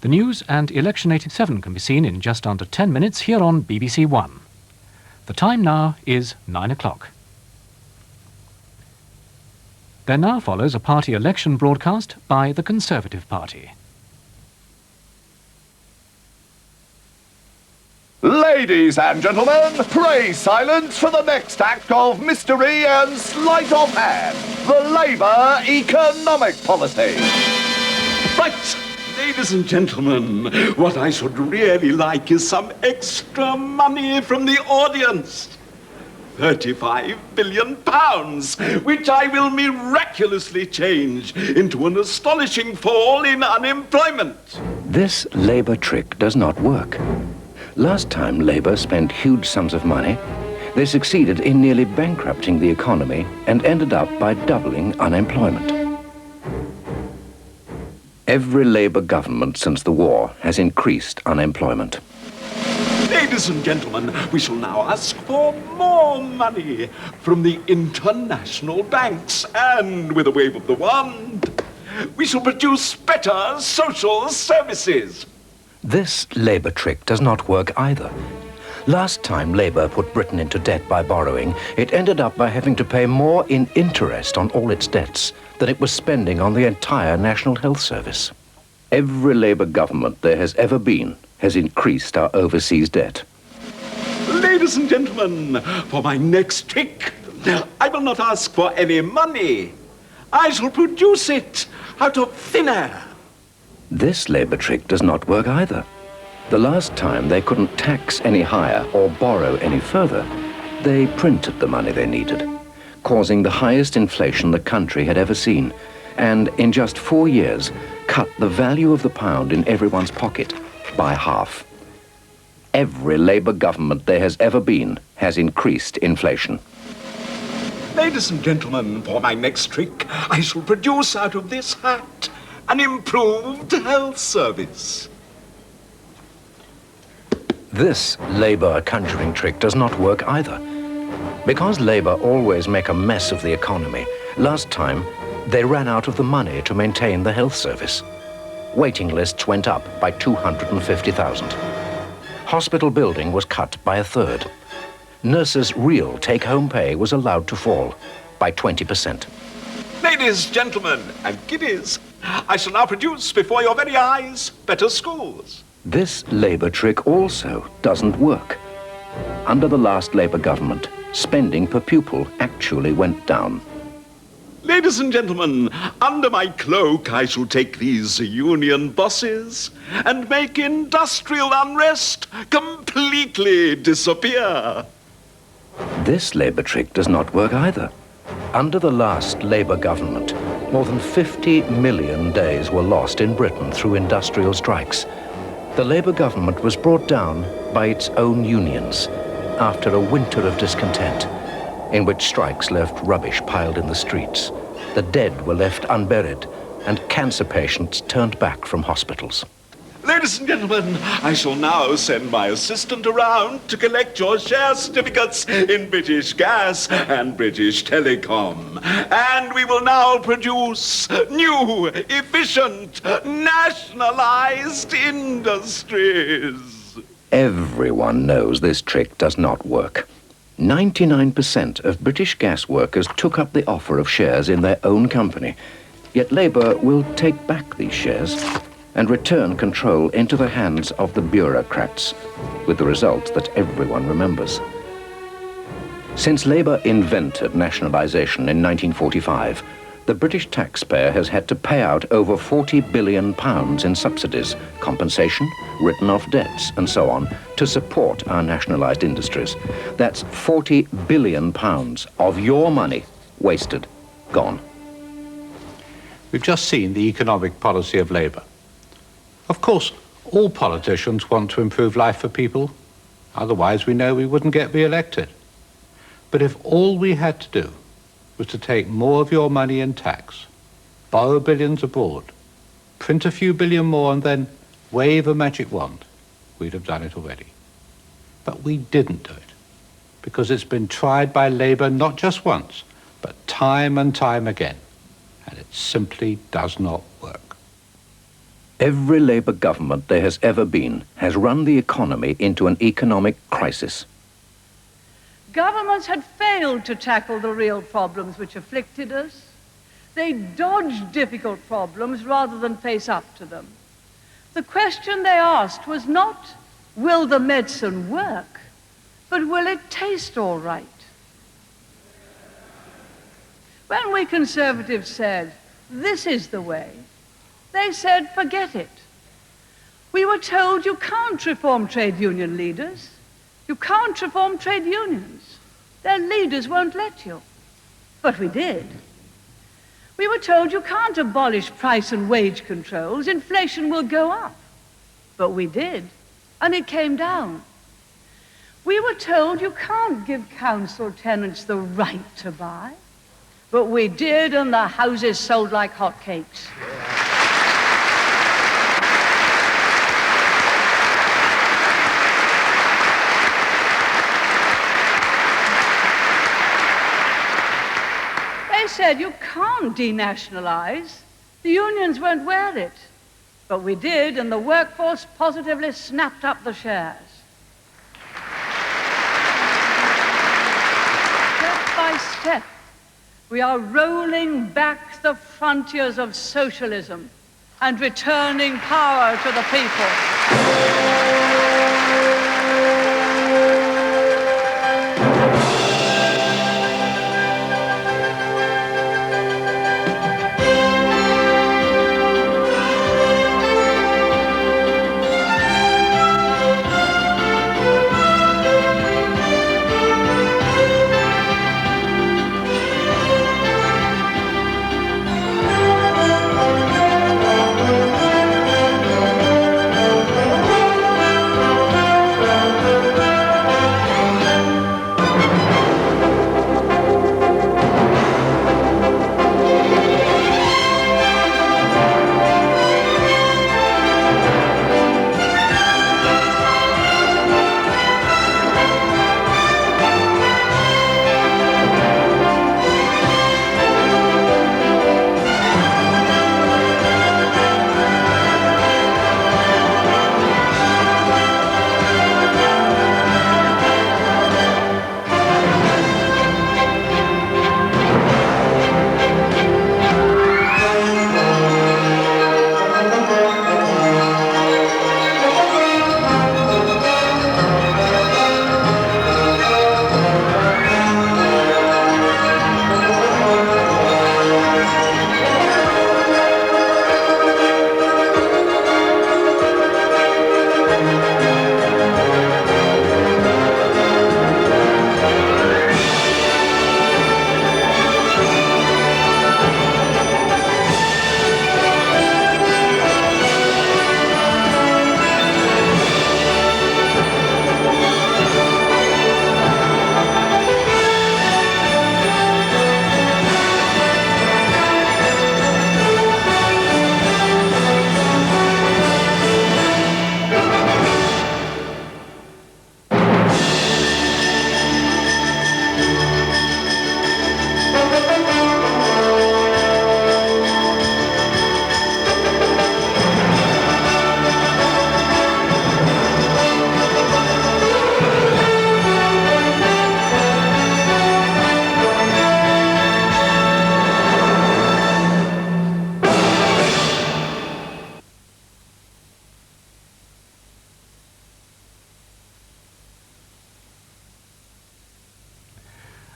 The news and Election 87 can be seen in just under 10 minutes here on BBC One. The time now is 9 o'clock. There now follows a party election broadcast by the Conservative Party. Ladies and gentlemen, pray silence for the next act of mystery and sleight of hand, the Labour economic policy. Right, ladies and gentlemen, what I should really like is some extra money from the audience. £35 billion, which I will miraculously change into an astonishing fall in unemployment. This Labour trick does not work. Last time Labour spent huge sums of money, they succeeded in nearly bankrupting the economy and ended up by doubling unemployment. Every Labour government since the war has increased unemployment. Ladies and gentlemen, we shall now ask for more money from the international banks, and with a wave of the wand, we shall produce better social services. This Labour trick does not work either. Last time Labour put Britain into debt by borrowing, it ended up by having to pay more in interest on all its debts than it was spending on the entire National Health Service. Every Labour government there has ever been has increased our overseas debt. Ladies and gentlemen, for my next trick, I will not ask for any money. I shall produce it out of thin air. This Labour trick does not work either. The last time they couldn't tax any higher or borrow any further, they printed the money they needed, causing the highest inflation the country had ever seen, and in just 4 years cut the value of the pound in everyone's pocket by half. Every Labour government there has ever been has increased inflation. Ladies and gentlemen, for my next trick, I shall produce out of this hat an improved health service. This Labour conjuring trick does not work either. Because Labour always make a mess of the economy, last time they ran out of the money to maintain the health service. Waiting lists went up by 250,000. Hospital building was cut by a third. Nurses' real take-home pay was allowed to fall by 20%. Ladies, gentlemen, and kiddies, I shall now produce before your very eyes better schools. This Labour trick also doesn't work. Under the last Labour government, spending per pupil actually went down. Ladies and gentlemen, under my cloak I shall take these union bosses and make industrial unrest completely disappear. This Labour trick does not work either. Under the last Labour government, more than 50 million days were lost in Britain through industrial strikes. The Labour government was brought down by its own unions after a winter of discontent, in which strikes left rubbish piled in the streets. The dead were left unburied, and cancer patients turned back from hospitals. Ladies and gentlemen, I shall now send my assistant around to collect your share certificates in British Gas and British Telecom. And we will now produce new, efficient, nationalized industries. Everyone knows this trick does not work. 99% of British gas workers took up the offer of shares in their own company. Yet Labour will take back these shares and return control into the hands of the bureaucrats, with the result that everyone remembers. Since Labour invented nationalisation in 1945, the British taxpayer has had to pay out over £40 billion in subsidies, compensation, written-off debts, and so on, to support our nationalised industries. That's £40 billion of your money wasted, gone. We've just seen the economic policy of Labour. Of course, all politicians want to improve life for people. Otherwise, we know we wouldn't get re-elected. But if all we had to do was to take more of your money in tax, borrow billions abroad, print a few billion more, and then wave a magic wand, we'd have done it already. But we didn't do it, because it's been tried by Labour not just once, but time and time again, and it simply does not work. Every Labour government there has ever been has run the economy into an economic crisis. Governments had failed to tackle the real problems which afflicted us. They dodged difficult problems rather than face up to them. The question they asked was not, will the medicine work, but will it taste all right? When we Conservatives said, this is the way, they said, forget it. We were told you can't reform trade union leaders. You can't reform trade unions. Their leaders won't let you. But we did. We were told you can't abolish price and wage controls. Inflation will go up. But we did, and it came down. We were told you can't give council tenants the right to buy. But we did, and the houses sold like hotcakes. They said you can't denationalize. The unions won't wear it. But we did, and the workforce positively snapped up the shares. Step by step, we are rolling back the frontiers of socialism and returning power to the people.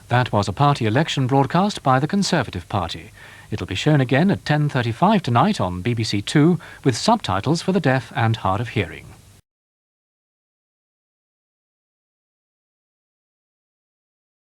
That was a party election broadcast by the Conservative Party. It'll be shown again at 10:35 tonight on BBC Two with subtitles for the deaf and hard of hearing.